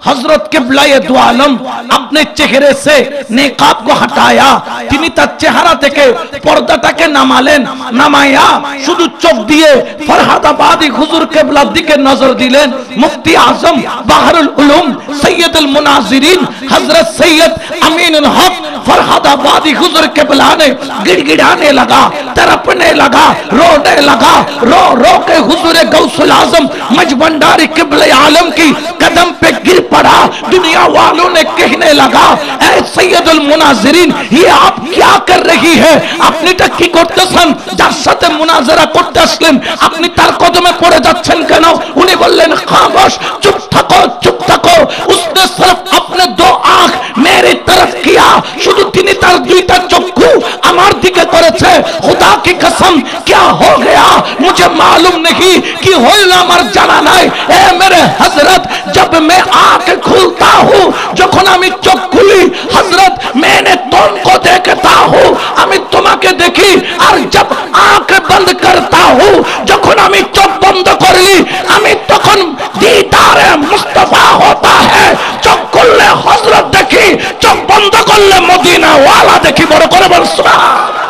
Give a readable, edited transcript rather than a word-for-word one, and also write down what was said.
हजरत किबला दो आलम अपने चेहरे से नेकाब को हटाया, তিনি তার চেহারা থেকে পর্দাটাকে নামালেন, নামায়া শুধু চোখ দিয়ে ফরহাদাবাদী হুজুর কিবলার দিকে নজর দিলেন। মুফতি আজম বাহরুল উলুম सैयदुल मुनाजिरीन हजरत सैयद अमीनुल हक फरहादाबादी हुजूर किबला ने गिड़गिड़ाने लगा, तड़पने लगा, रोने लगा। रो रो के हुजूर गौसुल आजम मजबंडारी किबले आलम की कदम पे गिर पड़ा। दुनिया वालों ने कहने लगा, ऐ सैयदुल मुनाजिरीन, ये आप क्या कर रही है? अपनी टक्की করতেছেন, যার সাথে মুনাজারা করতে আসলেন আপনি তার কদমে পড়ে যাচ্ছেন কেন? উনি বললেন, খামোশ, চুপ থাকো, চুপ থাকো। उसने सिर्फ अपने दो आंख मेरी तरफ किया, শুধু তিনি তার দুইটা চক্ষু আমার দিকে করেছে। खुदा की कसम, क्या हो गया मुझे मालूम नहीं, कि হইল আমার জানা নাই। এ मेरे हजरत, जब मैं आंख खुलता हूँ, যখন আমি চোখ খুলি हजरत, मैंने तुमको देखता हूँ, আমি তোমাকে দেখি। আর जब आंख बंद करता हूँ, যখন আমি চোখ বন্ধ করি, আমি তখন दीदारे मुस्तफा होता है। চোখ খুললে হযরত দেখি, চোখ বন্ধ করলে মদিনা ওয়ালা দেখি। বড় করে বল সুবহান।